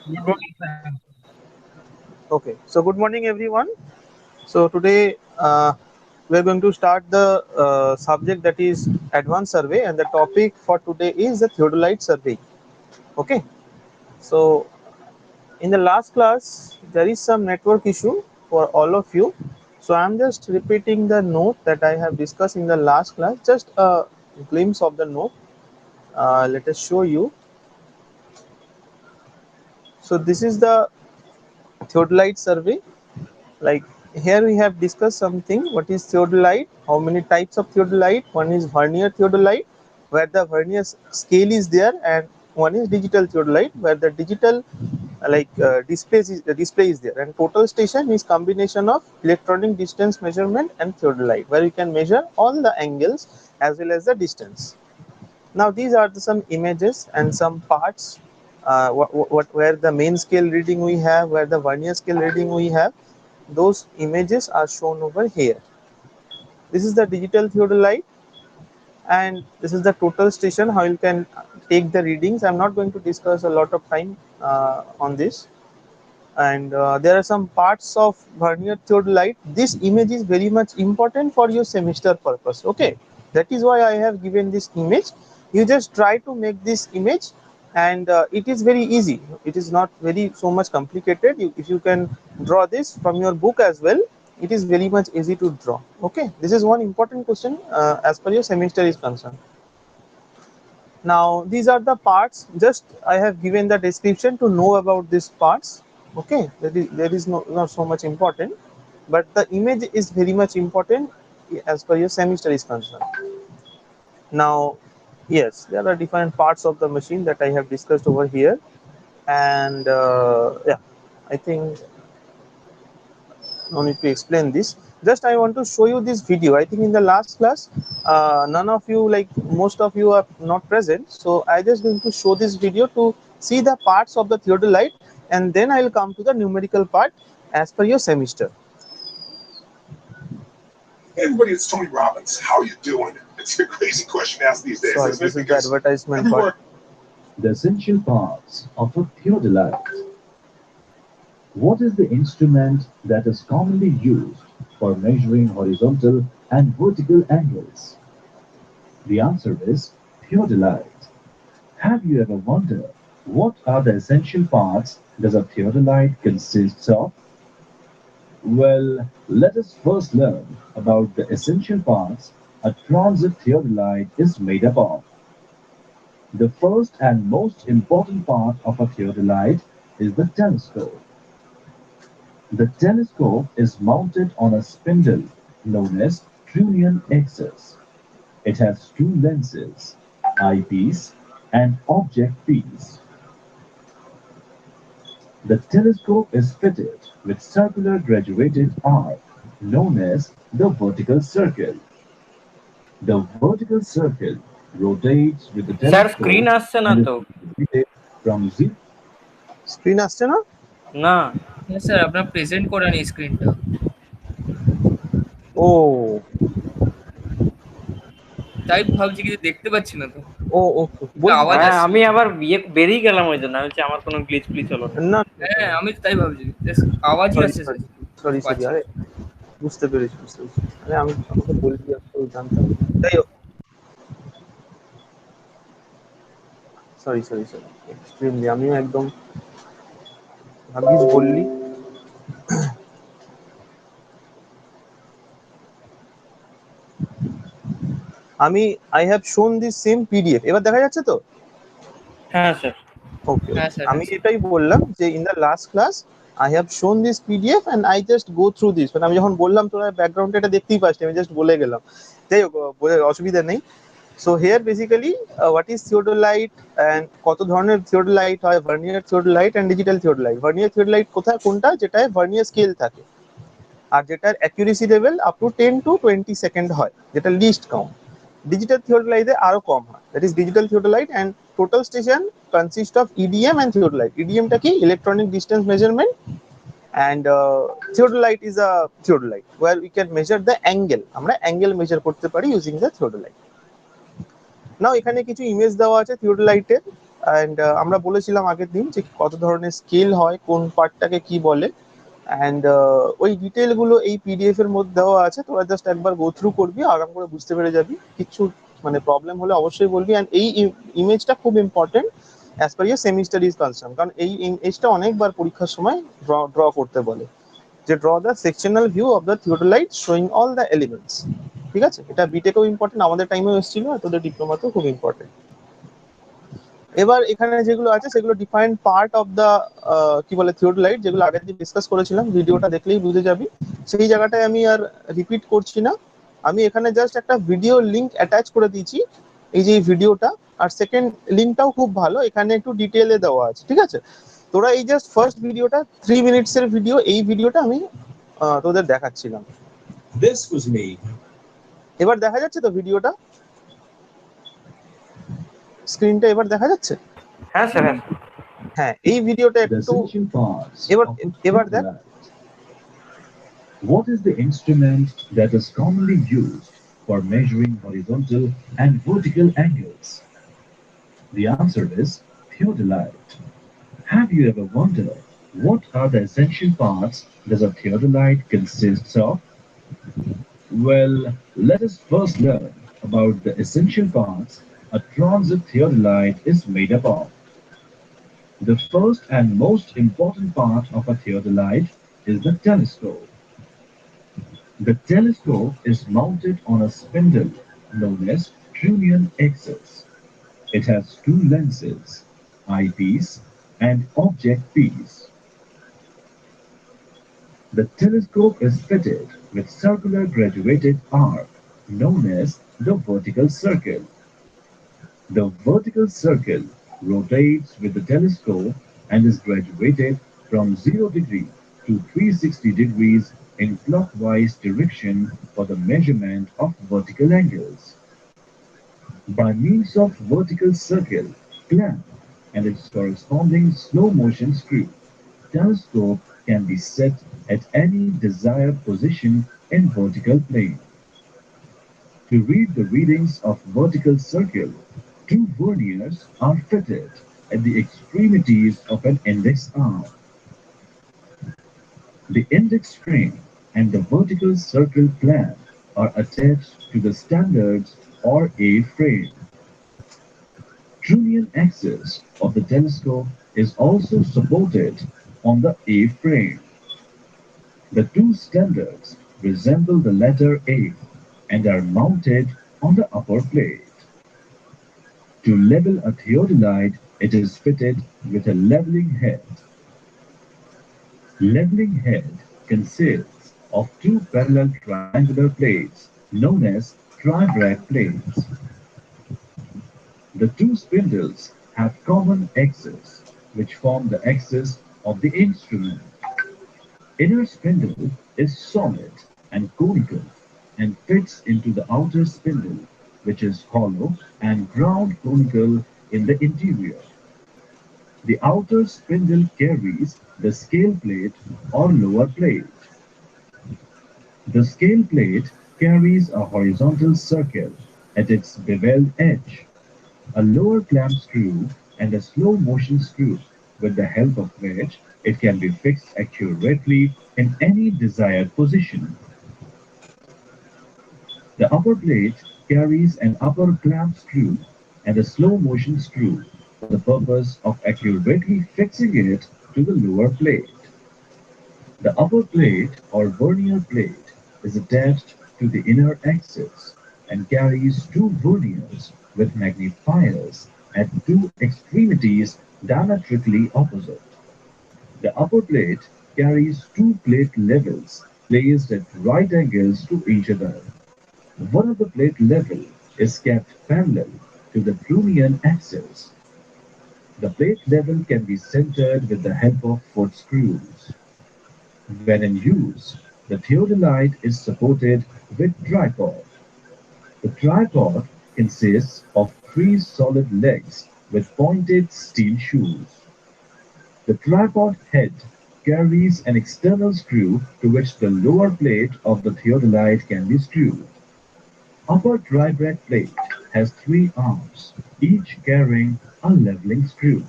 Good morning, sir. Okay, so good morning, everyone. So today we are going to start the subject that is advanced survey, and the topic for today is the theodolite survey. Okay, so in the last class there is some network issue for all of you. So I am just repeating the note that I have discussed in the last class. Just a glimpse of the note. Let us show you. So this is the theodolite survey. Like here we have discussed something. What is theodolite? How many types of theodolite? One is vernier theodolite, where the vernier scale is there, and one is digital theodolite, where the digital display is there. And total station is combination of electronic distance measurement and theodolite, where you can measure all the angles as well as the distance. Now these are some images and some parts. Where the main scale reading we have, where the vernier scale reading we have, those images are shown over here. This is the digital theodolite, and this is the total station, how you can take the readings. I'm not going to discuss a lot of time on this. And there are some parts of vernier theodolite. This image is very much important for your semester purpose. Okay, that is why I have given this image. You just try to make this image, and it is very easy. It is not very so much complicated. If you can draw this from your book as well, it is very much easy to draw. Okay, this is one important question as per your semester is concerned. Now these are the parts. Just I have given the description to know about these parts. Okay, there is not so much important, but the image is very much important as per your semester is concerned. Now, yes, there are different parts of the machine that I have discussed over here. And yeah, I think no need to explain this. Just I want to show you this video. I think in the last class none of you, like most of you, are not present, so I just going to show this video to see the parts of the theodolite, and then I will come to the numerical part as per your semester. Hey everybody, it's Tony Robbins. How are you doing? It's a crazy question to ask these days, Sorry, isn't this it? is the Because advertisement everywhere part. The essential parts of a theodolite. What is the instrument that is commonly used for measuring horizontal and vertical angles? The answer is theodolite. Have you ever wondered what are the essential parts does a theodolite consists of? Well, let us first learn about the essential parts a transit theodolite is made up of. The first and most important part of a theodolite is the telescope. The telescope is mounted on a spindle known as Trunnion axis. It has two lenses, eyepiece and object piece. The telescope is fitted with circular graduated arc known as the vertical circle. The vertical circle rotates with the sir screen telescope আসছে না and is তো? rotated from zero. Screen আসছে না? না, হ্যাঁ sir আপনার present করেন এই স্ক্রিনটা। ও তাই ভাবছি কিছু দেখতে পাচ্ছি না তো। ও ওকে, বলছি আওয়াজ হ্যাঁ আসছে। আমি আবার বেরিয়ে গেলাম, ওই জন্য আমি বলছি আমার কোনো গ্লিচ ফ্লিচ হলো না। না। হ্যাঁ আমি তো তাই ভাবছি। আওয়াজই সরি আসছে সরি স্যার। সরি সরি, পাচ্ছি না। আরে বুঝতে পেরেছি। আরে আমি আমাকে বলছি, আমি জানতাম না। যাই হোক, সরি এক্সট্রিমলি, আমিও একদম ভাবিস বললি। আমি আই হ্যাভ শোন দিস সেম পিডিএফ, এবার দেখা যাচ্ছে তো? হ্যাঁ স্যার। ওকে হ্যাঁ ওকে, স্যার, আমি হ্যাঁ স্যার। এটাই বললাম যে in the last class I have শোন this PDF and I just go through this. মানে আমি যখন বললাম তোরা ব্যাকগ্রাউন্ডে এটা দেখতেই পাচ্ছি, আমি জাস্ট বলে গেলাম। যাই হোক, বলে অসুবিধা নেই। So here basically what is theodolite and কত ধরনের থিওডোলাইট হয়, vernier theodolite and digital theodolite. Vernier theodolite কোথায়, কোনটা, যেটায় ভার্নিয়ার স্কেল থাকে আর যেটার accuracy level up to 10 to 20 second হয়, যেটা লিস্ট কাউন্ট। ডিজিটাল থিওডোলাইটে আরো কম হয়, that is digital theodolite. And total station consist of EDM and theodolite. ইডিএমটা কি? Electronic distance measurement. And theodolite is a theodolite where we can measure the angle, আমরা angle measure করতে পারি using the theodolite. নাও এখানে কিছু image দেওয়া আছে থিওডোলাইটের। And আমরা বলেছিলাম আগের দিন যে কত ধরনের স্কেল হয়, কোন পার্টটাকে কি বলে, অ্যান্ড ওই ডিটেলগুলো এই পিডিএফ এর মধ্যে দেওয়া আছে। তোরা জাস্ট একবার গো থ্রু করবি, আরাম করে বুঝতে পেরে যাবি। কিছু মানে প্রবলেম হলে অবশ্যই বলবি। অ্যান্ড এই ইমেজটা খুব important as per year semester is concern, কারণ এই ইমেজটা অনেকবার পরীক্ষার সময় ড্র করতে বলে, যে draw the sectional view of the theodolite showing all the elements. ঠিক আছে, এটা বিটেকেও ইম্পর্টেন্ট, আমাদের টাইমেও এসেছিল, আর তোদের ডিপ্লোমাতেও খুব ইম্পর্টেন্ট। এবার এখানে যেগুলো আছে সেগুলো ডিফাইন্ড পার্ট অফ দ্য কি বলে থিওডোলাইট, যেগুলো আগের দিন ডিসকাস করেছিলাম, ভিডিওটা দেখলেই বুঝে যাবি। সেই জায়গাটায় আমি আর রিপিট করছি না, আমি এখানে জাস্ট একটা ভিডিও লিংক অ্যাটাচ করে দিয়েছি, এই যে এই ভিডিওটা। আর সেকেন্ড লিঙ্কটাও খুব ভালো, এখানে একটু ডিটেলে দেওয়া আছে। ঠিক আছে, তোরা এই জাস্ট ফার্স্ট ভিডিওটা 3 মিনিটস এর ভিডিও, এই ভিডিওটা আমি তোদের দেখাচ্ছিলাম। This was me. এবার দেখা যাচ্ছে তো ভিডিওটা, স্ক্রিনটা এবার দেখা যাচ্ছে? হ্যাঁ স্যার, হ্যাঁ। হ্যাঁ, এই ভিডিওটা The একটু essential parts এবার of a এবার দেখ। theodolite. What is the instrument that is commonly used for measuring horizontal and vertical angles? The answer is theodolite. Have you ever wondered what are the essential parts that a theodolite consists of? Well, let us first learn about the essential parts a transit theodolite is made up of. The first and most important part of a theodolite is the telescope. The telescope is mounted on a spindle known as Trunnion axis. It has two lenses, eyepiece and object piece. The telescope is fitted with circular graduated arc known as the vertical circle. The vertical circle rotates with the telescope and is graduated from 0 degree to 360 degrees in clockwise direction for the measurement of vertical angles. By means of vertical circle, clamp, and its corresponding slow motion screw, telescope can be set at any desired position in vertical plane. To read the readings of vertical circle, two verniers are fitted at the extremities of an index arm. The index frame and the vertical circle clamp are attached to the standards or A frame. Trunnion axis of the telescope is also supported on the A frame. The two standards resemble the letter A and are mounted on the upper plate. To level a theodolite, it is fitted with a leveling head. Leveling head consists of two parallel triangular plates known as tribrach plates. The two spindles have common axes, which form the axis of the instrument. Inner spindle is solid and conical and fits into the outer spindle, which is hollow and ground conical in the interior. The outer spindle carries the scale plate or lower plate. The scale plate carries a horizontal circle at its beveled edge, a lower clamp screw, and a slow motion screw, with the help of which it can be fixed accurately in any desired position. The upper plate carries an upper clamp screw and a slow motion screw for the purpose of accurately fixing it to the lower plate. The upper plate or vernier plate is attached to the inner axis and carries two verniers with magnifiers at two extremities diametrically opposite. The upper plate carries two plate levels placed at right angles to each other. One of the plate level is kept parallel to the Trunnion axis. The plate level can be centered with the help of foot screws. When in use, the theodolite is supported with tripod. The tripod consists of three solid legs with pointed steel shoes. The tripod head carries an external screw to which the lower plate of the theodolite can be screwed. Upper tribrach plate has three arms, each carrying a leveling screw.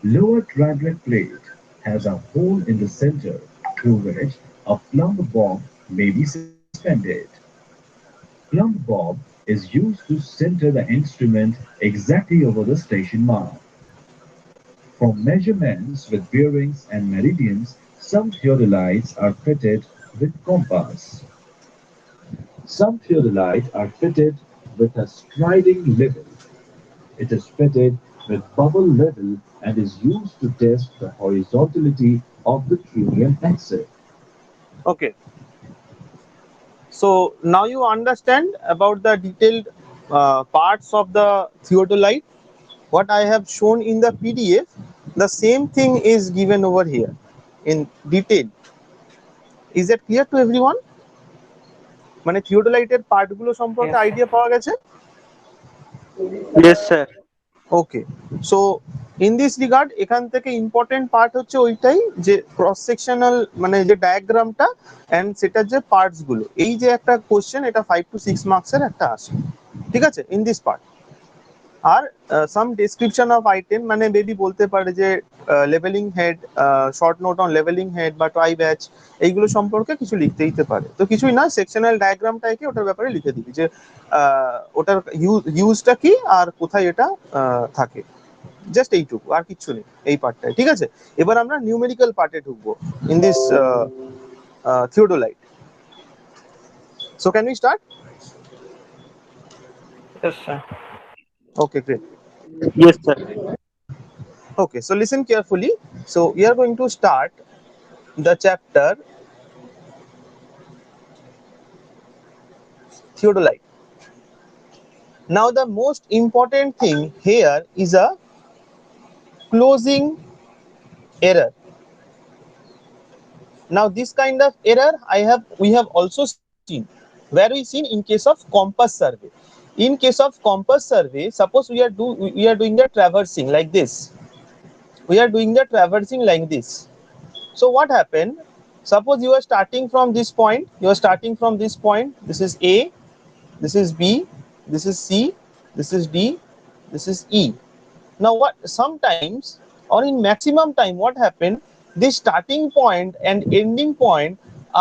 Lower triglyph plate has a hole in the center through which a plumb bob may be suspended. Plumb bob is used to center the instrument exactly over the station mark. For measurements with bearings and meridians, some theodolites are fitted with compass. Some theodolites are fitted with a striding level. It is fitted with bubble level and is used to test the horizontality of the tritium axis. Okay. So now you understand about the detailed parts of the theodolite. What I have shown in the PDF, the same thing is given over here in detail. Is that clear to everyone? মানে থিওডোলাইটের পার্টগুলো সম্পর্কে Yes. Idea পাওয়া গেছে? Yes, sir. Okay, so in this regard এখান থেকে important part হচ্ছে ওইটাই যে ক্রস সেকশনাল মানে যে ডায়াগ্রামটা এন্ড সেটার যে পার্টস গুলো, এই যে একটা কোশ্চেন এটা 5 to 6 মার্কসের একটা আসে, ঠিক আছে, ইন দিস পার্ট। আর সাম ডেসক্রিপশন অফ আইটেম মানে বেবি বলতে পারে যে levelling head, short note on levelling head বা ট্রাই ব্যাচ, এইগুলো সম্পর্কে কিছু লিখতে দিতে পারে। তো কিছুই না, সেকশনাল ডায়াগ্রামটা এঁকে ওটার ব্যাপারে লিখে দিবি যে ওটার ইউজটা কি আর কোথায় এটা থাকে, জাস্ট এইটুকু, আর কিচ্ছু নেই এই পার্টটায়, ঠিক আছে। এবার আমরা নিউমেরিক্যাল পার্টে ঢুকবো in this theodolite. So can we start? Yes, sir. Okay, great. Yes, sir. Okay, so listen carefully. So we are going to start the chapter theodolite. Now the most important thing here is a closing error. Now this kind of error we have also seen. Where we seen? In case of compass survey. In case of compass survey, suppose we are doing the traversing like this. We are doing the traversing like this. So what happened? Suppose you are starting from this point. You are starting from this point. This is A. This is B. This is C. This is D. This is E. Now what? Sometimes or in maximum time, what happened? This starting point and ending point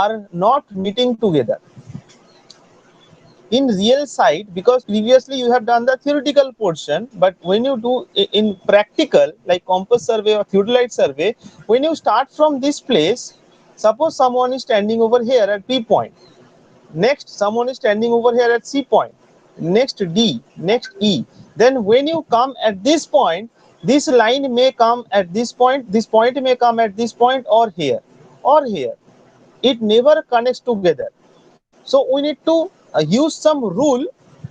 are not meeting together in real side, because previously you have done the theoretical portion, but when you do in practical like compass survey or theodolite survey, when you start from this place, suppose someone is standing over here at P point, next someone is standing over here at C point, next D, next E, then when you come at this point, this line may come at this point, this point may come at this point or here or here, it never connects together. So we need to use some rule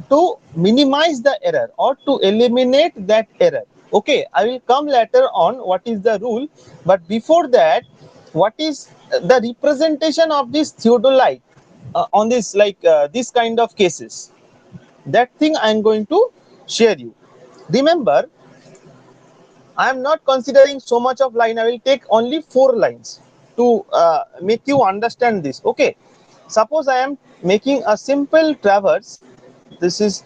to minimize the error or to eliminate that error. Okay, I will come later on what is the rule, but before that, what is the representation of this theodolite on this this kind of cases? That thing I am going to share you. Remember, I am not considering so much of line. I will take only 4 lines to make you understand this. Okay, suppose I am making a simple traverse. This is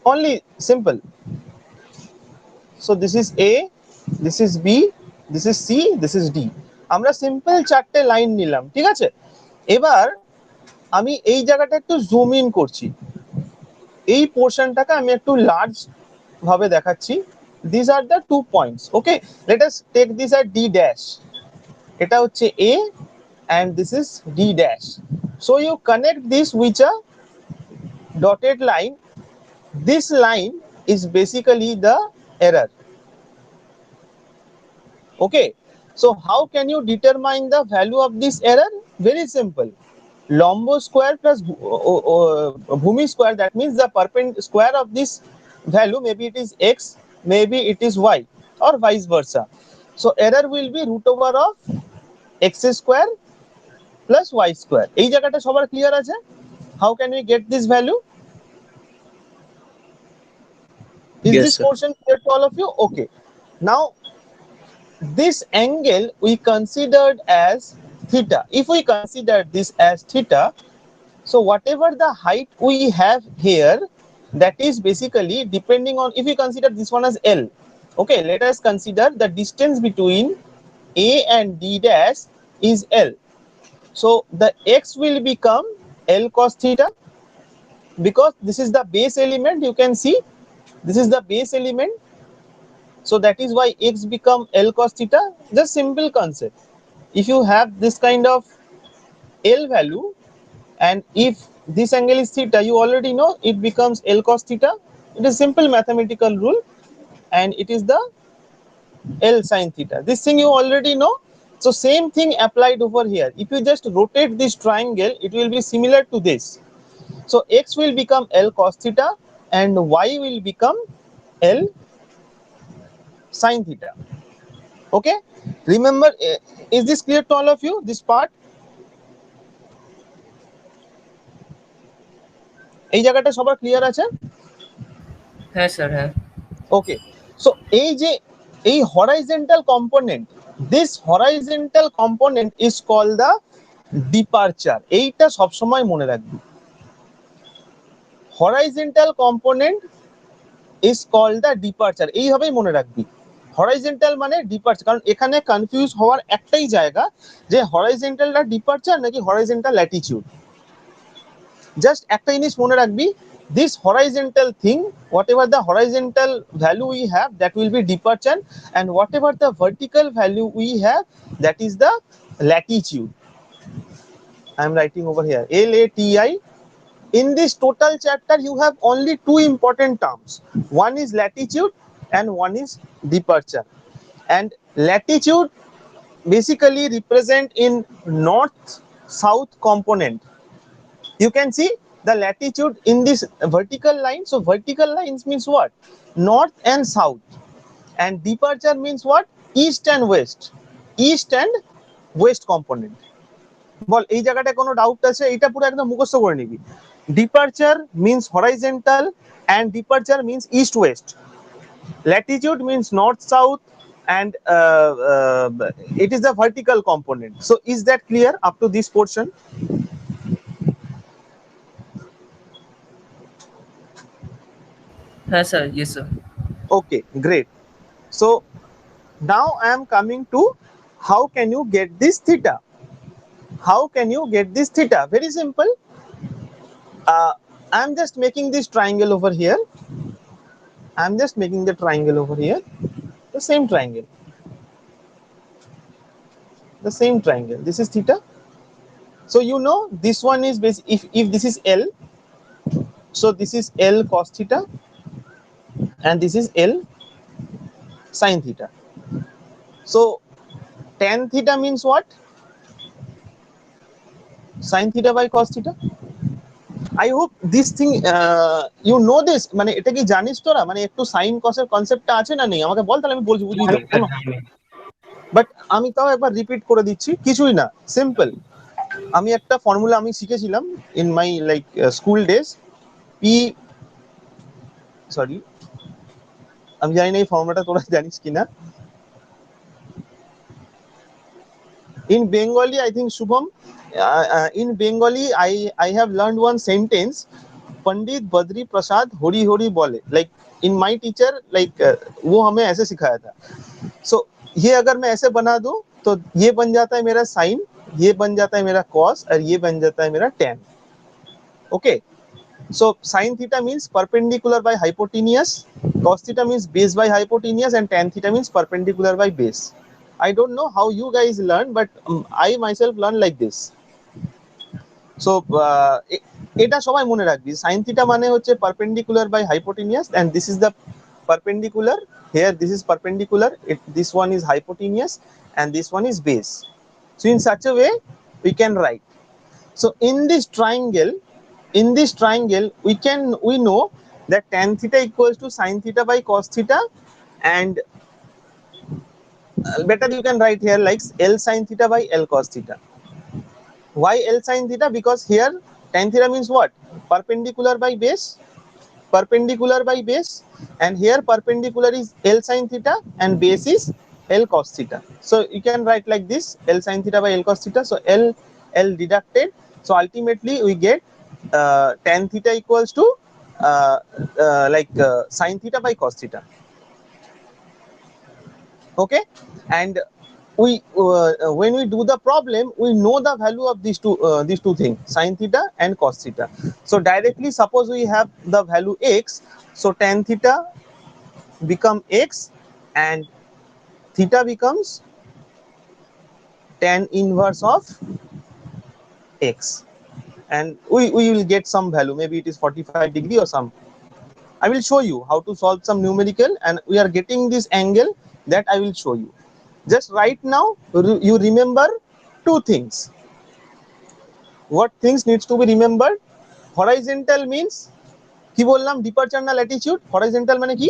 only simple. So this is A, this is B, this is C, this is D. আমরা simple চারটে line নিলাম, ঠিক আছে। এবার আমি এই জায়গাটা একটু জুম ইন করছি, এই পোর্শনটাকে আমি একটু লার্জ ভাবে দেখাচ্ছি। These are the 2 points. Okay, let us take this at D dash. এটা হচ্ছে A and this is D dash. So you connect this with a dotted line. This line is basically the error. Okay, so how can you determine the value of this error? Very simple. Lombo square plus Bhumi square, that means the perpendicular square of this value, maybe it is X, maybe it is Y, or vice versa. So error will be root over of X square plus Y square. এই জায়গাটা সবার clear আছে? How can we get this value? Is Yes, this sir. portion clear to all of you? Okay, now this angle we considered as theta. If we consider this as theta, So whatever the height we have here, that is basically depending on, if you consider this one as L, okay, let us consider the distance between A and D dash is L. So the x will become L cos theta, because this is the base element. You can see this is the base element, so that is why x become L cos theta. Just simple concept. If you have this kind of L value, and if this angle is theta, you already know it becomes L cos theta. It is simple mathematical rule, and it is the L sin theta. This thing you already know. So same thing applied over here. If you just rotate this triangle, it will be similar to this. So x will become L cos theta and y will become L sin theta. Okay, remember, is this clear to all of you, this part? এই জায়গাটা সবার clear আছে? হ্যাঁ sir হ্যাঁ। Okay, so এই যে এই horizontal component, this horizontal component is called the departure. এইটা সব সময় মনে রাখবি, horizontal component is called the departure. এইভাবেই মনে রাখবি, হরাইজন্টাল মানে ডিপার্চার। কারণ এখানে কনফিউজ হওয়ার একটাই জায়গা যে হরাইজন্টালটা ডিপার্চার নাকি হরাইজন্টাল ল্যাটিটিউড। জাস্ট একটা জিনিস মনে রাখবি, this horizontal thing, whatever the horizontal value we have, that will be departure, and whatever the vertical value we have, that is the latitude. I am writing over here LATI. In this total chapter you have only two important terms, one is latitude and one is departure. And latitude basically represent in north south component. You can see the latitude in this vertical line. So vertical lines means what? North and south. And departure means what? East and west. East and west component. বল এই জায়গাটায় কোনো doubt আছে? এটা পুরো একদম মুখস্থ করে নিবি। Departure means horizontal and departure means east west. Latitude means north south, and it is the vertical component. So is that clear up to this portion? হ্যাঁ sir, yes sir. Okay, great. So now I am coming to how can you get this theta? How can you get this theta? Very simple. I am just making this triangle over here. I am just making the triangle over here. The same triangle. The same triangle. This is theta. So you know this one is if this is L, so this is L cos theta and this is L sin theta. So tan theta means what? Sin theta by cos theta. I hope this thing you know this. মানে এটা কি জানিস তোরা? মানে একটু sin cos এর কনসেপ্টটা আছে না নেই? আমাকে বল, তাহলে আমি বলছি, বুঝিয়ে দেবো। বাট আমি তাও একবার রিপিট করে দিচ্ছি, কিছুই না, সিম্পল। আমি একটা ফর্মুলা আমি শিখেছিলাম in my like school days. Sorry, আমি জানি না এই ফর্মুলাটা তোরা জানিস কিনা। In Bengali, I think Shubham, in Bengali, I have learned one sentence, Pandit Badri Prasad Hori Hori Bole. Like in my teacher, like वो हमें ऐसे सिखाया था. So ये अगर मैं ऐसे बना दूं तो ये बन जाता है मेरा sin, ये बन जाता है मेरा cos और ये बन जाता है मेरा tan. Okay. So sin theta means perpendicular by hypotenuse, cos theta means base by hypotenuse, and tan theta means perpendicular by base. I don't know how you guys learn, but I myself learn like this. So এটা সবাই মনে রাখবি, sin theta মানে হচ্ছে perpendicular by hypotenuse, and this is the perpendicular. Here this is perpendicular, this one is hypotenuse, and this one is base. So in such a way we can write. So in this triangle, we know that tan theta equals to sin theta by cos theta, and better you can write here like L sin theta by L cos theta. Why L sin theta? Because here tan theta means what? Perpendicular by base, and here perpendicular is L sin theta and base is L cos theta. So you can write like this, L sin theta by L cos theta. So L deducted. So ultimately we get tan theta equals to sin theta by cos theta. Okay, and we when we do the problem, we know the value of these two things, sin theta and cos theta. So directly, suppose we have the value x, so tan theta become x and theta becomes tan inverse of x, and we will get some value, maybe it is 45 degree or some. I will show you how to solve some numerical, and we are getting this angle that I will show you. Just right now you remember two things. What things needs to be remembered? Horizontal means কি বললাম, departure না Latitude? Horizontal মানে কি?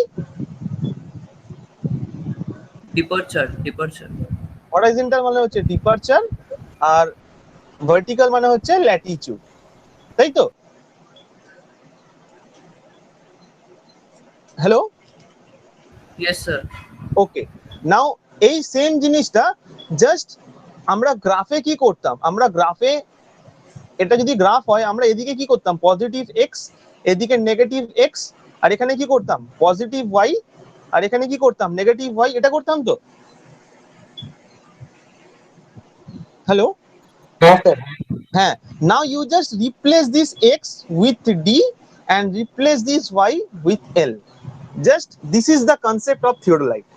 Departure horizontal মানে হচ্ছে departure আর vertical মানে হচ্ছে latitude, তাই তো? Hello, yes sir. Okay, now এই সেম জিনিসটা জাস্ট আমরা গ্রাফে কি করতাম, আমরা গ্রাফে এটা যদি গ্রাফ হয়, আমরা এদিকে কি করতাম, পজিটিভ এক্স, এদিকে নেগেটিভ এক্স, আর এখানে কি করতাম পজিটিভ ওয়াই, আর এখানে কি করতাম নেগেটিভ ওয়াই, এটা করতাম তো? হ্যালো, হ্যাঁ, now you just replace this x with d and replace this y with L. Just this is the concept of theodolite,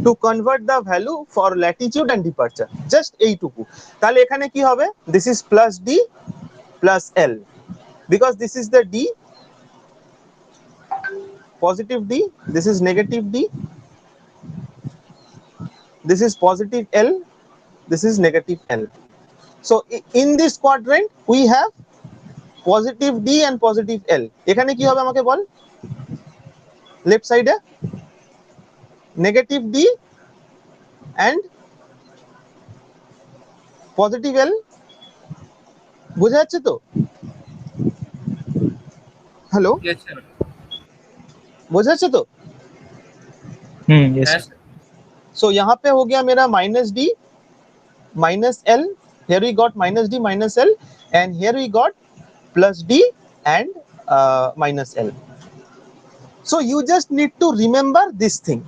to convert the value for latitude and departure. Just এইটুকু। তাহলে এখানে কি হবে, this is plus d plus L, because this is the d, positive d, this is negative d, this is positive L, this is negative L. So in this quadrant we have positive d and positive L. এখানে কি হবে আমাকে বল, left সাইডে negative d and positive L, বোঝা যাচ্ছে তো? Hello, yes sir. বোঝা যাচ্ছে তো? यस। सो यहाँ पे हो गया मेरा minus D minus L, here we got minus d minus l, and here we got plus d and minus l. So you just need to remember this thing,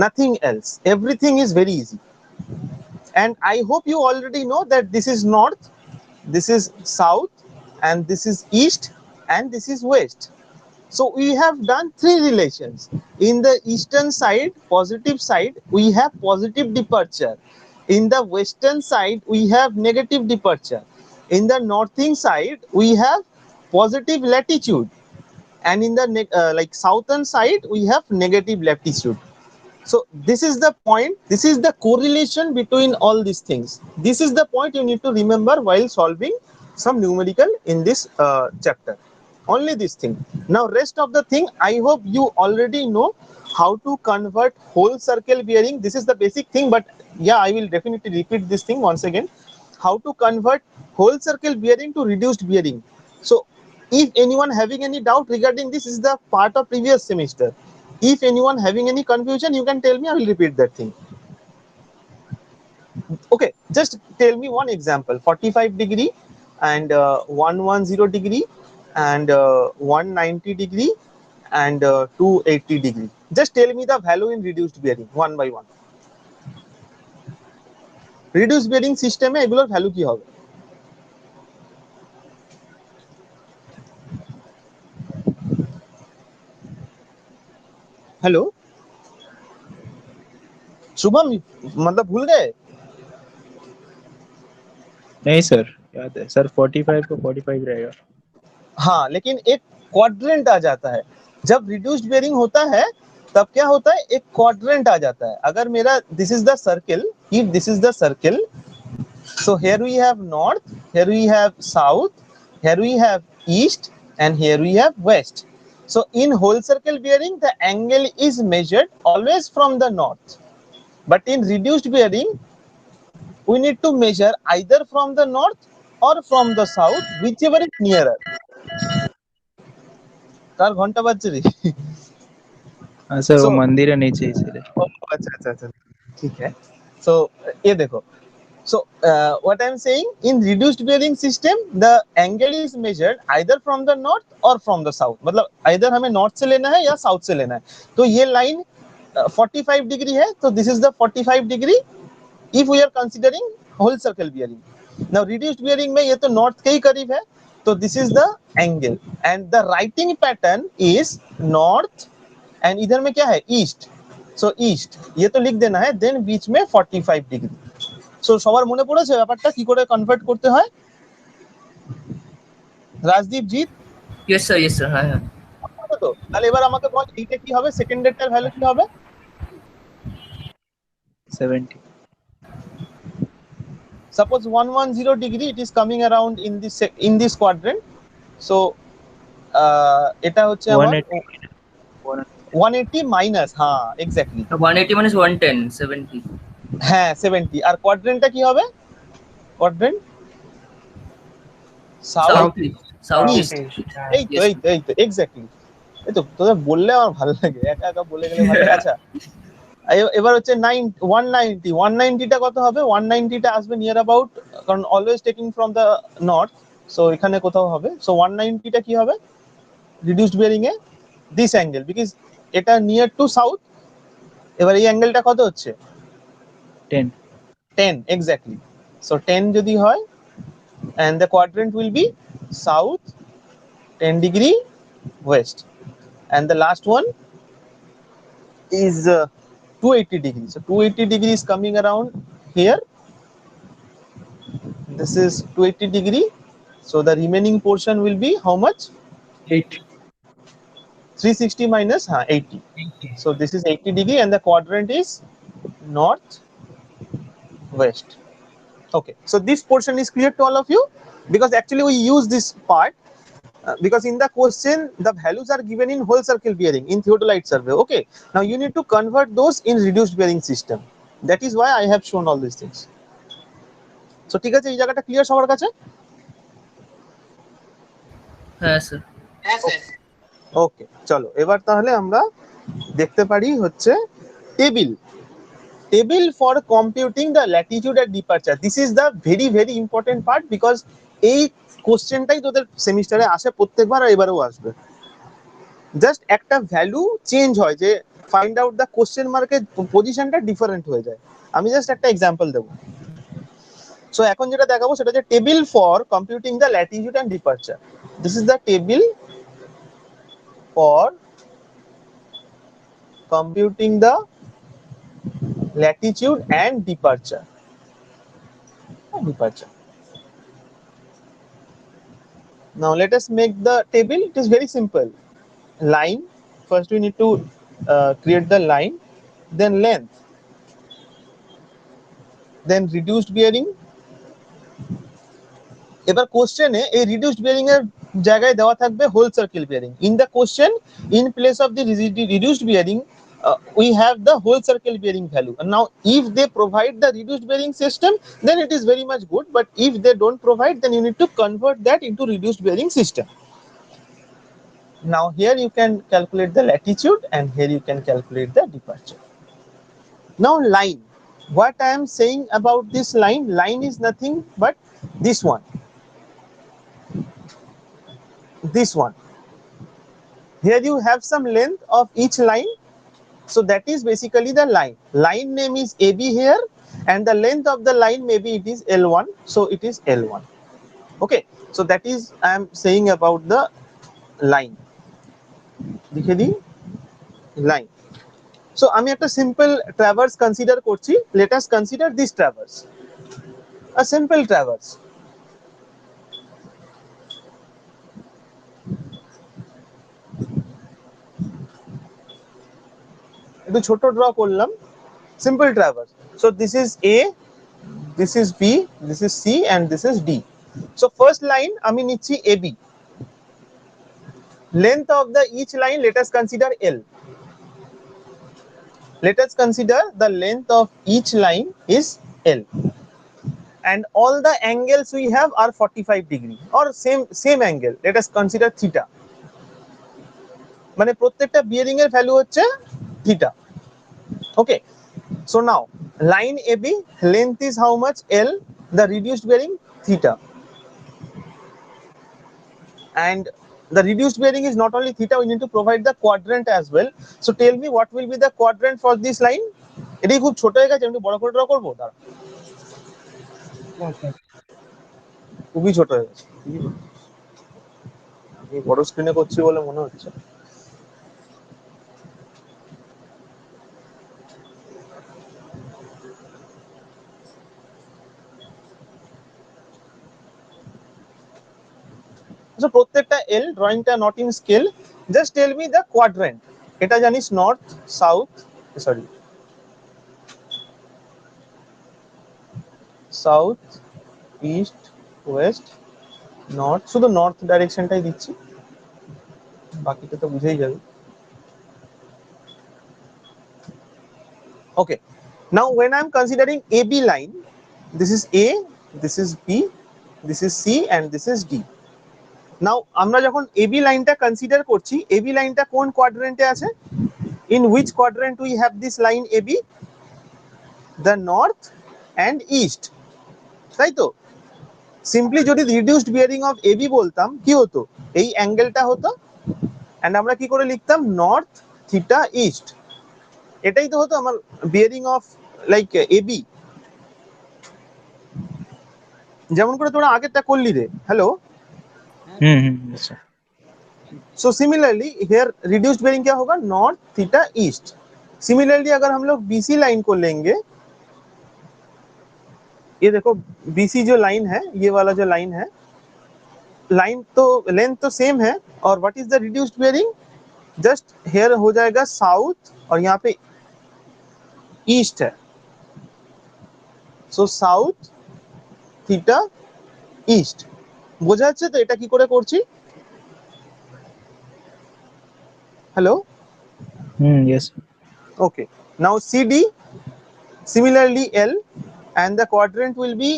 nothing else. Everything is very easy, and I hope you already know that this is north, this is south, and this is east, and this is west. So we have done three relations. In the eastern side, positive side, we have positive departure. In the western side, we have negative departure. In the northern side, we have positive latitude, and in the southern side, we have negative latitude. So this is the point, this is the correlation between all these things. This is the point you need to remember while solving some numerical in this chapter. Only this thing. Now rest of the thing, I hope you already know how to convert whole circle bearing. This is the basic thing, but yeah, I will definitely repeat this thing once again. How to convert whole circle bearing to reduced bearing. So if anyone having any doubt regarding this, is the part of previous semester. If anyone having any confusion, you can tell me, I will repeat that thing. Okay, just tell me one example, 45 degree and 110 degree and 190 degree and 280 degree. Just tell me the value in reduced bearing one by one. Reduced bearing system এ এগুলোর value কি হবে? Hello Shubham, मतलब भूल गए? नहीं sir, याद है sir, 45 को 45 रहेगा। हाँ, लेकिन एक क्वाड्रेंट आ जाता है जब रिड्यूस्ड बेयरिंग होता है, तब क्या होता है, एक क्वाड्रेंट आ जाता है. अगर मेरा this is the circle, if this is the circle, so here we have north, here we have south, here we have east, and here we have west. So in whole circle bearing, the angle is measured always from the north, but in reduced bearing we need to measure either from the north or from the south, whichever is nearer. Car घंटा बज रही? हाँ sir, वो So- मंदिर है नीचे इसीलिए। अच्छा अच्छा अच्छा, ठीक है. So ये देखो, So what I'm saying, in reduced bearing system the angle is measured either from the north or from the south. मतलब either हमें north से लेना है या south से लेना है. तो ये line 45 degree है, तो this is the 45 degree if we are considering whole circle bearing. Now reduced bearing में ये तो north के ही करीब है, तो this is the angle and the writing pattern is north and इधर में क्या है east. So east ये तो लिख देना है, then बीच में 45 degree. So সবার মনে পড়েছে ব্যাপারটা কি করে কনভার্ট করতে হয়? Rajdeep Jeet Yes sir, yes sir, হ্যাঁ হ্যাঁ। তো তাহলে এবার আমাকে বল এইটা কি হবে, সেকেন্ড ডেটার ভ্যালু কি হবে? 70. Suppose 110 degree it is coming around in this quadrant. So এটা হচ্ছে আমার 180 মাইনাস, হ্যাঁ এক্স্যাক্টলি 180 minus 110, 70. হ্যাঁ 70। আর কোয়াড্রেন্টটা কি হবে? Quadrant south South East. east. এই তো এক্স্যাক্টলি। এই তো তোদের বললে আমার ভালো লাগে, একা একা বলে গেলে ভালো লাগে। আচ্ছা এবার হচ্ছে 190 টা কত হবে? 190 টা আসবে নিয়ার অ্যাবাউট, কারণ always taking from the north, so এখানে কোথাও হবে। সো 190 টা কি হবে reduced bearing A? This angle, because এটা নিয়ার টু সাউথ। এবার এই অ্যাঙ্গেলটা কত হচ্ছে? 10 এক্স্যাক্টলি। সো 10 যদি হয় and the quadrant will be south 10 degree west, and the last one is 280 degrees. So 280 degrees coming around here, this is 280 degree, so the remaining portion will be how much? 8. 360 minus 80. So this is 80 degree and the quadrant is north west. Okay, so this portion is clear to all of you, because actually we use this part because in the question the values are given in whole circle bearing in theodolite survey. Okay, now you need to convert those in reduced bearing system. That is why I have shown all these things. So ঠিক আছে, এই জায়গাটা clear সবার কাছে? হ্যাঁ sir. ওকে চলো এবার তাহলে আমরা দেখতে পারি হচ্ছে table for computing the latitude and departure. This is the very very important part, because এই কোশ্চেনটাই তোদের সেমিস্টারে আসে প্রত্যেকবার, আর এবারেও আসবে। জাস্ট একটা ভ্যালু চেঞ্জ হয়, যে ফাইন্ড আউট দ্য কোশ্চেন মার্কের পজিশনটা ডিফারেন্ট হয়ে যায়। আমি জাস্ট একটা এক্সাম্পল দেবো। সো এখন যেটা দেখাবো সেটা হচ্ছে table for computing the latitude and departure. This is the table for computing the latitude and departure. Now let us make the table. It is very simple. Line, first we need to create the line, then length, then reduced bearing. এবার কোশ্চেনে এই reduced bearing এর জায়গায় দেওয়া থাকবে whole circle bearing. In the question in place of the reduced bearing we have the whole circle bearing value. And now if they provide the reduced bearing system, then it is very much good, but if they don't provide, then you need to convert that into reduced bearing system. Now here you can calculate the latitude and here you can calculate the departure. Now line, what I am saying about this line is nothing but this one. Here you have some length of each line, so that is basically the line name is AB here, and the length of the line maybe it is L1, so it is L1. Okay, so that is I am saying about the line. লিখে দিই line. So আমি একটা simple traverse consider করছি. Let us consider this traverse, a simple traverse. একটু ছোট draw করলাম, simple traverse. So this is A, this is B, this is C, and this is D. So first line আমি নিচ্ছি AB. Length of the each line let us consider L. Let us consider the length of each line is L, and all the angles we have are 45 degree or same angle. Let us consider theta. মানে প্রত্যেকটা bearing এর value হচ্ছে theta. Okay, So now line AB length is how much? L, the reduced bearing theta, and the reduced bearing is not only theta, we need to provide the quadrant as well. So tell me what will be the quadrant for this line? এটাই খুব ছোট হয়ে গেছে, আমি বড় করে draw করবো, দাঁড়া খুবই ছোট হয়ে গেছে, আমি বড় স্ক্রিনে করছি বলে মনে হচ্ছে। So প্রত্যেকটা L ড্রয়িংটা not in scale, just tell me the quadrant. এটা জানিস north south, sorry south east west north, শুধু নর্থ ডাইরেকশনটাই দিচ্ছি, বাকিটা তো বুঝেই যাবে। Okay, now when I'm considering AB line, this is A, this is B, this is C and this is D. Now আমরা যখন AB লাইনটা কনসিডার করছি, AB লাইনটা কোন কোয়াড্রেন্টে আছে? In which quadrant we have this line AB? The north and east, তাই তো? Simply যদি রিডিউসড বিয়ারিং অফ AB বলতাম কি হতো? এই অ্যাঙ্গেলটা হতো, এন্ড আমরা কি করে লিখতাম? নর্থ থিটা ইস্ট, এটাই তো হতো আমার বিয়ারিং অফ লাইক AB, যেমন করে তোরা আগেরটা করলি রে। Hello, so similarly here reduced bearing क्या होगा? North theta east. सिमिलरली अगर हम लोग BC लाइन को लेंगे, ये देखो BC जो लाइन है, ये वाला जो लाइन है, लाइन तो लेंथ तो सेम है, और what is the reduced bearing? Just here हो जाएगा साउथ और यहाँ पे ईस्ट है, सो साउथ थीटा ईस्ट। বোঝা যাচ্ছে তো এটা কি করে করছি? Hello, yes. okay, now CD similarly L, and the quadrant will be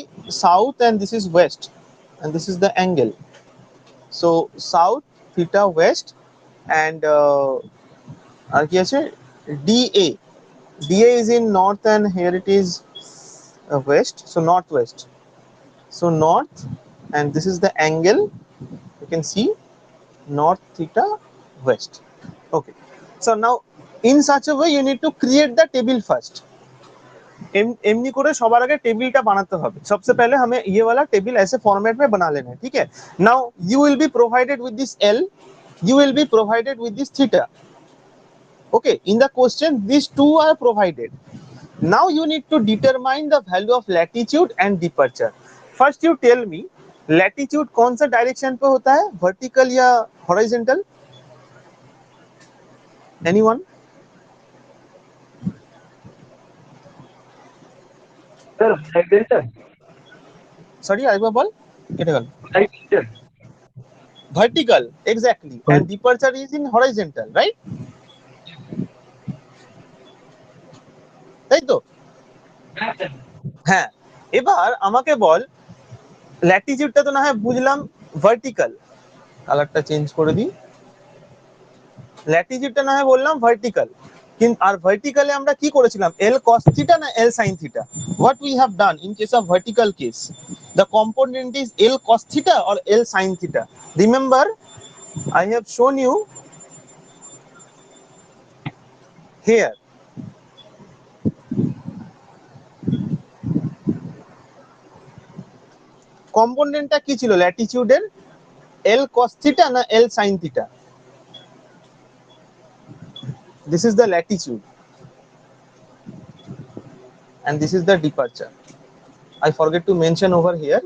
south and this is west, and this is the angle, so south theta west, and আর কি আছে? DA, DA is in north and here it is west, so northwest, so north, and this is the angle, you can see north theta west. Okay, so now in such a way you need to create the table first. एमनी करे सबार आगे टेबलটা বানাতে হবে। सबसे पहले हमें ये वाला टेबल ऐसे फॉर्मेट में बना लेना है, ठीक है? Now you will be provided with this L, you will be provided with this theta. Okay, in the question these two are provided. Now you need to determine the value of latitude and departure. First you tell me latitude कौन सा direction पे होता है, vertical या horizontal? Anyone? Sir, horizontal. Sorry আরেকবার বল, কেটে গেল। Horizontal. Vertical, exactly, and departure is in horizontal, right? তাই তো? হ্যাঁ, এবার আমাকে বল ল্যাটিটিউডটা তো না হয় বুঝলাম ভার্টিক্যাল, কালারটা চেঞ্জ করে দিই, ল্যাটিটিউডটা না হয় বললাম ভার্টিক্যাল, কিন্তু আর ভার্টিক্যালে আমরা কি করেছিলাম? L cos theta না L sin theta? What we have done in case of vertical case, the component is L cos theta or L sin theta. Remember, I have shown you here, কম্পোনেন্টটা কি ছিল ল্যাটিটিউডের? L cos theta না L sin theta? This is the latitude and this is the departure. I forget to mention over here,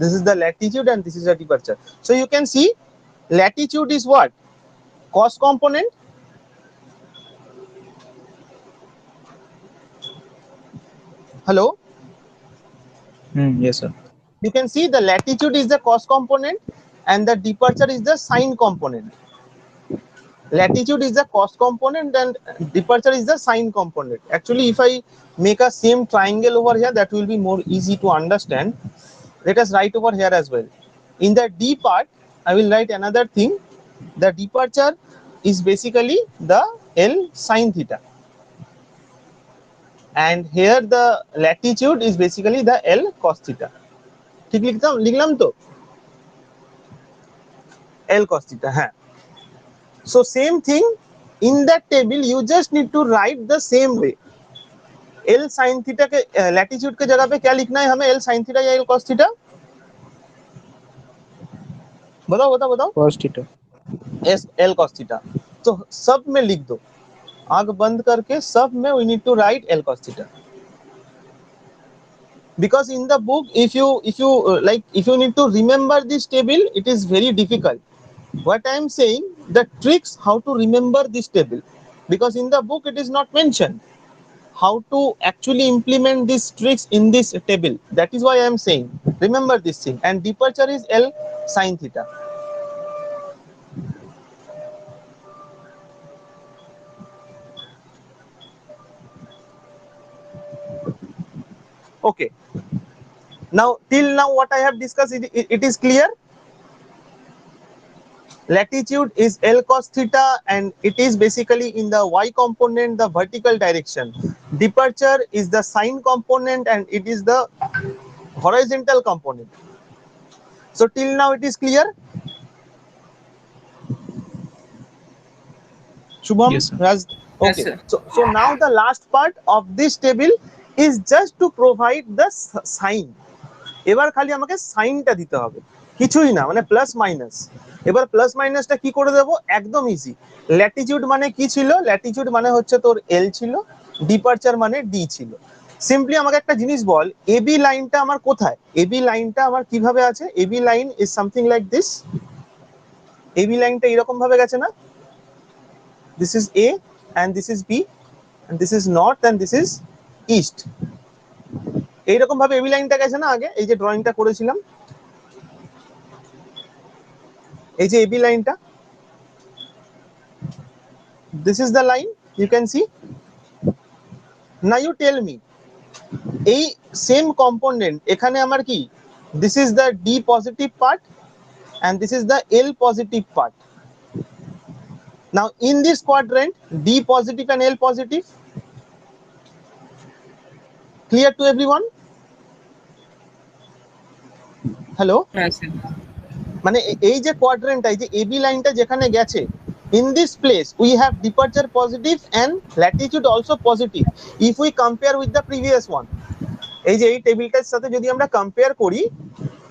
this is the latitude and this is the departure. So you can see latitude is what? Cos component. Hello, Yes sir. you can see the latitude is the cos component and the departure is the sin component. Latitude is the cos component and departure is the sin component. Actually, if I make a same triangle over here, that will be more easy to understand. Let us write over here as well. In the D part, I will write another thing. The departure is basically the L sin theta. and here the latitude is basically the L cos theta. ঠিক লিখলাম তো L cos theta, হ্যাঁ। So same thing in that table, you just need to write the same way. L sin theta के latitude के जगह पे क्या लिखना है हमें? L sin theta या L cos theta? बताओ cos theta. S L cos theta. तो सब में लिख दो, आंख बंद करके सब में we need to write L cos theta. Because in the book, if you if you need to remember this table, it is very difficult. What I am saying, the tricks how to remember this table, because in the book it is not mentioned how to actually implement these tricks in this table. That is why I am saying remember this thing. And departure is L sin theta. Okay, now till now what I have discussed, it is clear. Latitude is L cos theta and it is basically in the y component, the vertical direction. Departure is the sine component and it is the horizontal component. So till now it is clear. Shubham, Yes, sir. Raz, Yes, okay. sir. So now the last part of this table is just to provide the sign. এবার খালি আমাকে সাইনটা দিতে হবে, কিছুই না, মানে plus minus. এবার plus মাইনাসটা কি করে দেব? একদম ইজি। ল্যাটিটিউড মানে কি ছিল? ল্যাটিটিউড মানে হচ্ছে তোর এল ছিল, ডিপারচার মানে ডি ছিল। সিম্পলি আমাকে একটা জিনিস বল, এবি লাইনটা আমার কোথায়? এবি লাইনটা আমার কিভাবে আছে? AB line is something like this. AB লাইনটা এরকম ভাবে গেছে না? This is A and this is B and this is north and this is east. এইরকম ভাবে এবি লাইনটা গেছে না আগে? এই যে ড্রয়িংটা করেছিলাম, এই যে এবি লাইনটা, this is the line you can see. Now you tell me, এই সেম কম্পোনেন্ট এখানে আমার কি? This is the D positive part and this is the L positive part. Now in this quadrant, D positive and L positive. Clear to everyone? Hello? Yes, sir. মানে এই যে কোয়াড্রেন্টটা, এই যে AB লাইনটা যেখানে গেছে, in this place we have departure positive and latitude also positive if we compare with the previous one. এই যে এই টেবিলটার সাথে যদি আমরা কম্পেয়ার করি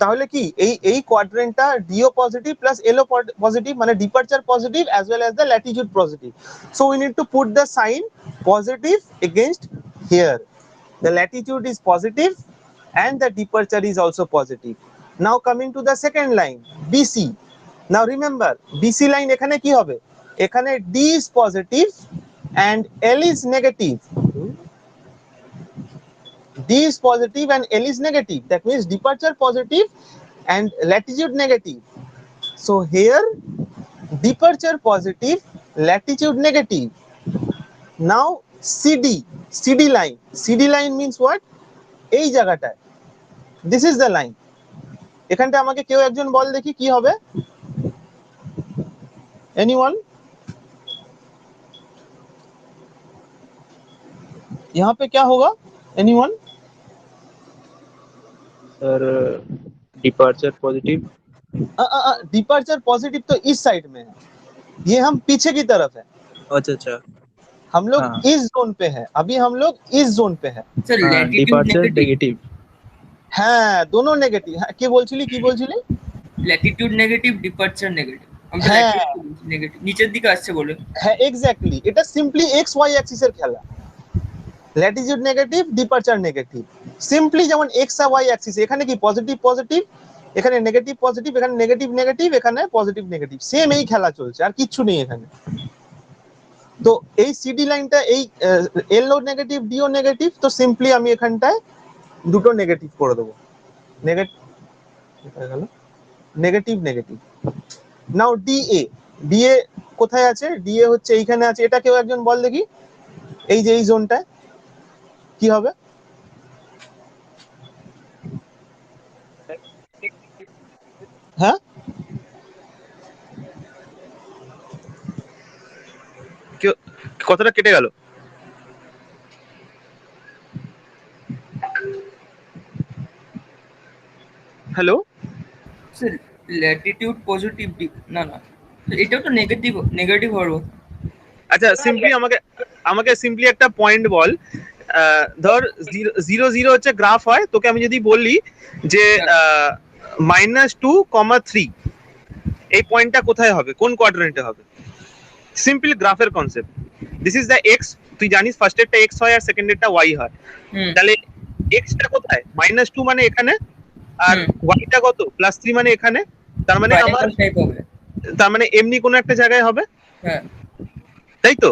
তাহলে কি এই কোয়াড্রেন্টটা ডিও পজিটিভ প্লাস এলও পজিটিভ, মানে departure positive as well as the latitude positive. So we need to put the sign positive against here. The latitude is positive and the departure is also positive. Now coming to the second line, BC. Now remember, BC line এখানে কি হবে? এখানে D is positive and L is negative. D is positive and L is negative. That means departure positive and latitude negative. So here departure positive, latitude negative. Now CD line. CD line means what? এই জায়গাটায়, this is the line. এখানটা আমাকে কেউ একজন বল দেখি কি হবে? Anyone? यहाँ पे क्या होगा? Anyone? Sir, departure positive. Departure positive तो इस साइड में है, ये हम पीछे की तरफ है। अच्छा। हम लोग हाँ। इस जोन पे है, अभी हम लोग इस जोन पे है। Sir, latitude departure negative. negative. হ্যাঁ दोनों নেগেটিভ। হ্যাঁ কি বলছিলি? Latitude negative, departure negative. আমি তো হ্যাঁ। latitude negative নিচের দিকে আসছে বলে। হ্যাঁ এক্স্যাক্টলি, এটা সিম্পলি এক্স ওয়াই অ্যাক্সিসের খেলা। Latitude negative, departure negative, simply যেমন এক্স আর ওয়াই অ্যাক্সিস, এখানে কি পজিটিভ পজিটিভ, এখানে নেগেটিভ পজিটিভ, এখানে নেগেটিভ নেগেটিভ, এখানে পজিটিভ নেগেটিভ, সেম এই খেলা চলছে, আর কিচ্ছু নেই এখানে। তো এই সিডি লাইনটা এই এলও নেগেটিভ ডিও নেগেটিভ, তো সিম্পলি আমি এখানটায় দুটো নেগেটিভ করে দেবো, নেগেটিভ নেগেটিভ। নাও ডিএ কোথায় আছে? ডিএ হচ্ছে এইখানে আছে, এটা কেউ একজন বল দেখি, এই যে এই জোনটায় কি হবে? হ্যাঁ কথাটা কেটে গেল। হ্যালো, স্যার ল্যাটিটিউড পজিটিভ না না এটাও তো নেগেটিভ হওয়ার কথা। আচ্ছা সিম্পলি আমাকে আমাকে সিম্পলি একটা পয়েন্ট বল। ধর 0 0 হচ্ছে গ্রাফ হয়, তোকে আমি যদি বলি যে -2, 3 এই পয়েন্টটা কোথায় হবে, কোন কোয়াড্রেন্টে হবে? সিম্পল গ্রাফের concept. This is the x, তুই জানিস ফার্স্টেরটা এক্স হয় আর সেকেন্ডেরটা ওয়াই হয়। তাহলে এক্সটা কোথায়? -2 মানে এখানে, আর ওয়াইটা কত? +3 মানে এখানে। তার মানে আমার টাইপ হবে। তার মানে এমনি কোনো একটা জায়গায় হবে, হ্যাঁ তাই তো?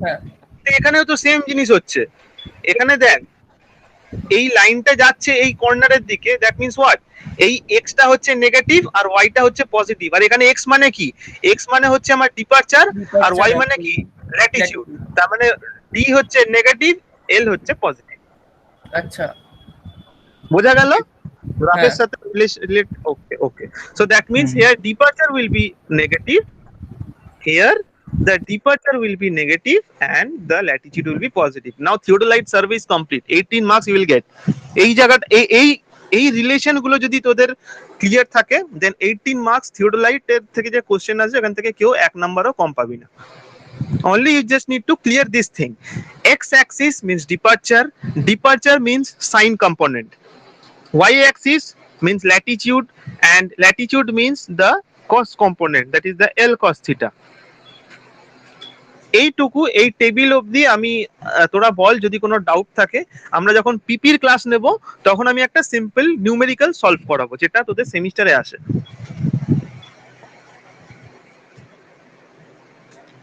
হ্যাঁ তো এখানেও তো সেম জিনিস হচ্ছে। এখানে দেখ, এই লাইনটা যাচ্ছে এই কর্নারের দিকে, দ্যাট মিন্স হোয়াট, এই এক্সটা হচ্ছে নেগেটিভ আর ওয়াইটা হচ্ছে পজিটিভ। আর এখানে এক্স মানে কি? এক্স মানে হচ্ছে আমার ডিপারচার, আর ওয়াই মানে কি? ল্যাটিটিউড। তার মানে ডি হচ্ছে নেগেটিভ, এল হচ্ছে পজিটিভ। আচ্ছা বোঝা গেল? গ্রাফের সাথে relate. Okay okay, so that means here departure will be negative, here the departure will be negative and the latitude will be positive. Now theodolite survey is complete, 18 marks you will get. এই জায়গাটা এই relation গুলো যদি তোদের clear থাকে, দেন 18 marks theodolite এর থেকে যে কোশ্চেন আসবে এখান থেকে কেউ 1 নাম্বারও কম পাবি না। Only you just need to clear this thing. X axis means departure means sine component, y axis means latitude, and latitude means the cos component, that is the L cos theta. এইটুকু, এই table অবধি আমি তোরা বল যদি কোনো doubt থাকে। আমরা যখন পিপির ক্লাস নেব তখন আমি একটা সিম্পল নিউমেরিক্যাল সলভ করাবো, যেটা তোদের সেমিস্টারে আসে।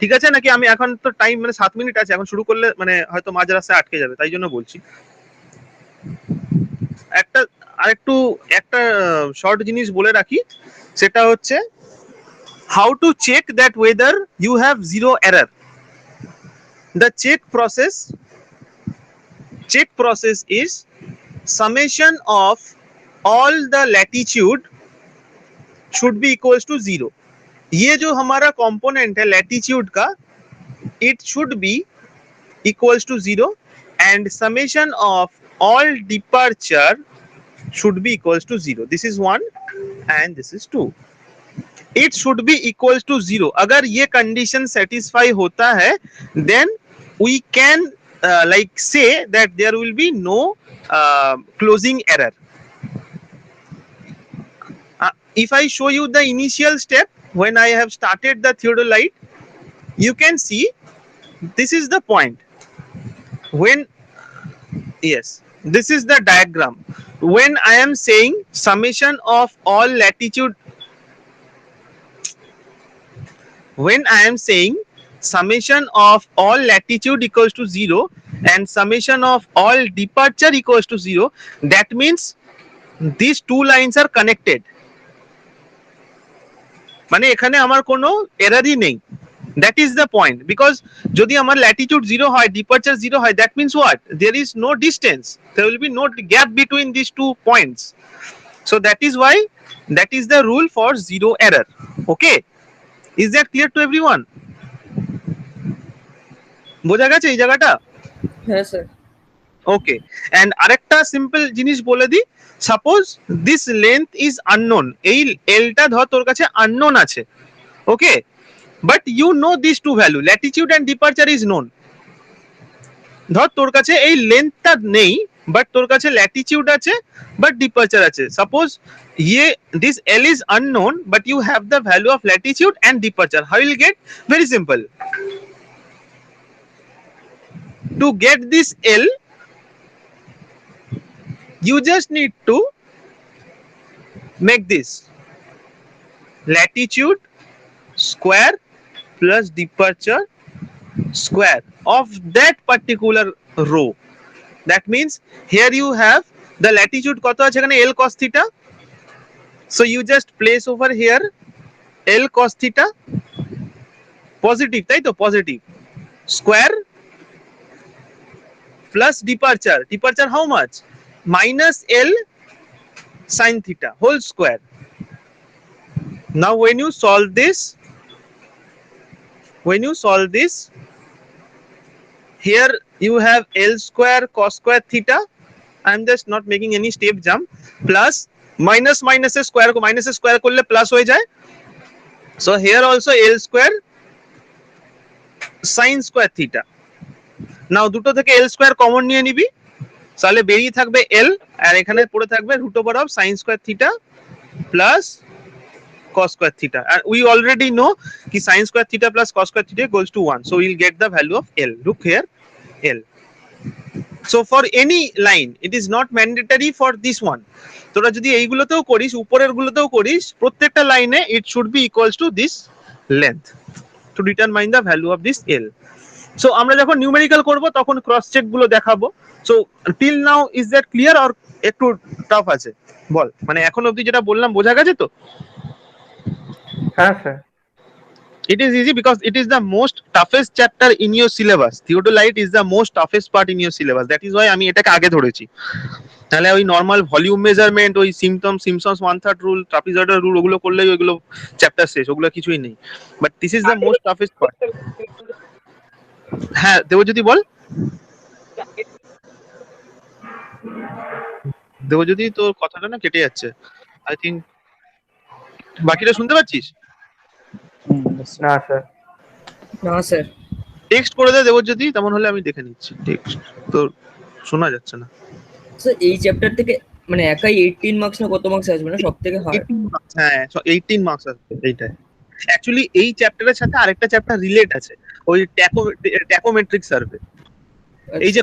ঠিক আছে নাকি? আমি এখন তো টাইম মানে 7 মিনিট আছে, এখন শুরু করলে মানে হয়তো মাঝ রাস্তায় আটকে যাবে, তাই জন্য বলছি। একটা শর্ট জিনিস বলে রাখি, সেটা হচ্ছে how to check that whether you have zero error. The check process is summation of all the latitude should be equals to 0. ये जो हमारा component है latitude का, it should be equals to 0, and summation of all departure should be equals to 0. This is 1 and this is 2. It should be equals to 0. अगर ये condition satisfy होता है, then we can like say that there will be no closing error. If I show you the initial step when I have started the theodolite, you can see this is the point. When, yes, this is the diagram. When I am saying summation of all latitude, when I am saying summation of all latitude equals to 0 and summation of all departure equals to 0, that means these two lines are connected. মানে এখানে আমার কোনো এররই নেই, that is the point. Because যদি আমার latitude 0 হয়, departure 0 হয়, that means what? There is no distance, there will be no gap between these 2 points. So that is why, that is the rule for zero error. Okay, is that clear to everyone? বোঝা গেছে এই জায়গাটা? হ্যাঁ sir. Okay, and আরেকটা simple জিনিস বলে দিই, suppose this length is unknown, এই এলটা ধর তোর কাছে আননোন আছে, okay, but you know this two value, latitude and departure is known. ধর তোর কাছে এই লেন্থটা নেই, বাট তোর কাছে ল্যাটিটিউড আছে বাট ডিপারচার আছে। সাপোজ ये this L is unknown but you have the value of latitude and departure. How you will get? Very simple. To get this L, you just need to make this latitude square plus departure square of that particular row. That means here you have the latitude কত আছে এখানে? L cos theta. So you just place over here L cos theta, positive, তাই তো? Positive square plus departure how much? Minus L sin theta whole square. Now when you solve this, here you have L square cos square theta, I am just not making any step jump, plus minus মাইনাসের square, মাইনাসের square করলে plus হয়ে যায়। So here also L square sine square theta. Now দুটো থেকে এল square common নিয়ে নিবি, তাহলে বেরিয়ে থাকবে এল, আর এখানে পড়ে থাকবে root over of sin square theta plus cos square theta, and we already know ki sin square theta plus cos square theta equals to 1, so we'll get the value of L. Look here, L. So for any line it is not mandatory for this one, তোরা যদি এইগুলোতেও করিস, উপরের গুলোতেও করিস, প্রত্যেকটা লাইনে it should be equals to this length to determine the value of this L. So আমরা যখন নিউমেরিক্যাল করব তখন ক্রস চেক গুলো দেখাবো। So till now is that clear or একটু টাফ আছে বল, মানে এখন অবধি যেটা বললাম বোঝা গেছে তো? হ্যাঁ sir. It is easy because it is the most toughest chapter in your syllabus. Theodolite is the most toughest part in your syllabus. That is why আমি এটাকে আগে ধরেছি। তাহলে ওই নরমাল ভলিউম মেজারমেন্ট, ওই সিম্পসনস 1/3 রুল, ট্রাপিজয়েডাল রুল ওগুলো করলেই ওইগুলো চ্যাপ্টার শেষ, ওগুলো কিছুই নেই। But this is the most toughest part. হ্যাঁ দেবজ্যোতি বল। দেবজ্যোতি তোর কথাটা না কেটে যাচ্ছে, আই থিঙ্ক। বাকিটা শুনতে পাচ্ছিস? না স্যার। না স্যার। টেক্সট করে দে দেবজ্যোতি, তেমন হলে আমি দেখে নিচ্ছি। টেক্সট তো শোনা যাচ্ছে না। স্যার এই চ্যাপ্টার থেকে মানে একাই 18 মার্কস না কত মার্কস আসবে না, সবথেকে হার্ড? হ্যাঁ 18 মার্কস আসবে এইটাই। অ্যাকচুয়ালি এই চ্যাপ্টারের সাথে আরেকটা চ্যাপ্টার রিলেট আছে, ওই ট্যাকোমেট্রিক সার্ভে। এই যে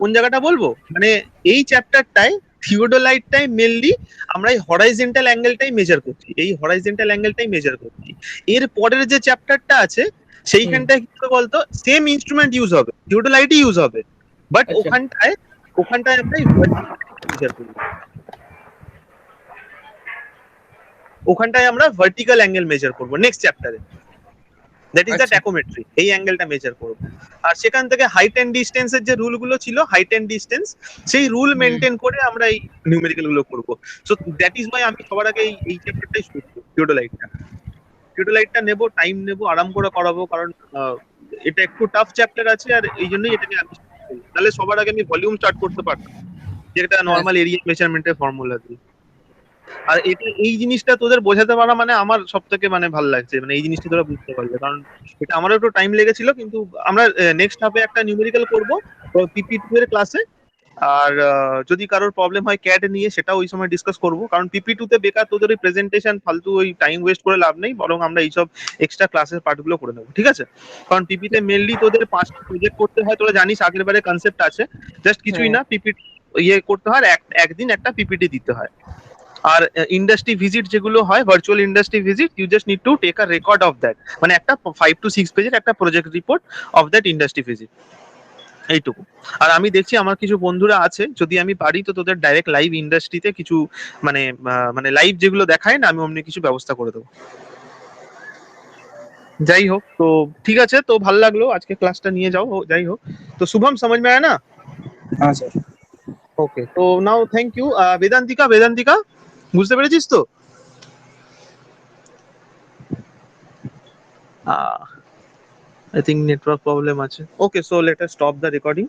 কোন জায়গাটা বলবো, মানে এই চ্যাপ্টারটায় থিওডোলাইটটাই মেইনলি আমরা এই হরাইজন্টাল অ্যাঙ্গেলটাই মেজার করছি, এই হরাইজন্টাল অ্যাঙ্গেলটাই মেজার করছি। এর পরের যে চ্যাপ্টারটা আছে সেইখানটায় কি হবে বলতো, সেম ইনস্ট্রুমেন্ট ইউজ হবে, থিওডোলাইটই ইউজ হবে, বাট ওখানটায় আমরা মেজার করব, ওখানটায় আমরা ভার্টিক্যাল অ্যাঙ্গেল মেজার করব নেক্সট চ্যাপ্টারে। দ্যাট ইজ দ্য ট্যাকোমেট্রি, এই অ্যাঙ্গেলটা মেজার করব। আর সেখান থেকে হাইট এন্ড ডিসটেন্সের যে রুলগুলো ছিল, হাইট এন্ড ডিসটেন্স, সেই রুল মেনটেন করে আমরা এই নিউমেরিক্যাল গুলো করব। সো দ্যাট ইজ ওয়াই আমি সবার আগে এই চ্যাপ্টারটাই শুরু করব, থিওডোলাইটটা নেব, টাইম নেব, আরাম করে করাবো, কারণ এটা একটু টাফ চ্যাপ্টার আছে, আর এই জন্যই এটাকে আমি তাহলে সবার আগে আমি ভলিউম স্টার্ট করতে পারতাম, যেটা নর্মাল এরিয়া মেজারমেন্টের ফর্মুলা দিয়ে। আর এটা এই জিনিসটা তোদের বোঝাতে পারা মানে আমার সব থেকে মানে ভালো লাগছে, মানে এই জিনিসটা তোরা বুঝতে পারলে, কারণ এটা আমারও একটু টাইম লেগেছিল। কিন্তু আমরা নেক্সট হাফে একটা নিউমেরিক্যাল করবো পিপি2 এর ক্লাসে, আর যদি কারোর প্রবলেম হয় ক্যাট নিয়ে, সেটা ওই সময় ডিসকাস করবো, কারণ পিপি2 তে বেকার তোদের ওই প্রেজেন্টেশন ফালতু ওই টাইম ওয়েস্ট করে লাভ নেই, বরং আমরা এইসব এক্সট্রা ক্লাসের পার্টগুলো করে নেবো, ঠিক আছে? কারণ পিপিতে মেনলি তোদের 5টা প্রজেক্ট করতে হয়, তোরা জানিস আগের বারে কনসেপ্ট আছে, জাস্ট কিছুই না, পিপিটি ইয়ে করতে হয়, একদিন একটা পিপিটি দিতে হয়। আর ইন্ডাস্ট্রি ভিজিট যেগুলো হয়, virtual industry visit, you just need to take a record of that, মানে একটা 5 to 6 পেজের একটা project report of that industry visit, এইটুকু। আর আমি দেখছি আমার কিছু বন্ধুরা আছে, যদি আমি পারি তো তোদের ডাইরেক্ট লাইভ ইন্ডাস্ট্রিতে কিছু মানে লাইভ যেগুলো দেখায় না, আমি অমনি কিছু ব্যবস্থা করে দেবো। যাই হোক, তো ঠিক আছে, তো ভালো লাগলো আজকে ক্লাসটা নিয়ে যাও, যাই হোক। তো শুভম समझ में आया ना? হ্যাঁ স্যার। ওকে, তো নাও থ্যাংক ইউ। বেদান্তিকা বুঝতে পেরেছিস তো? I think network problem আছে। Okay, so let us stop the recording.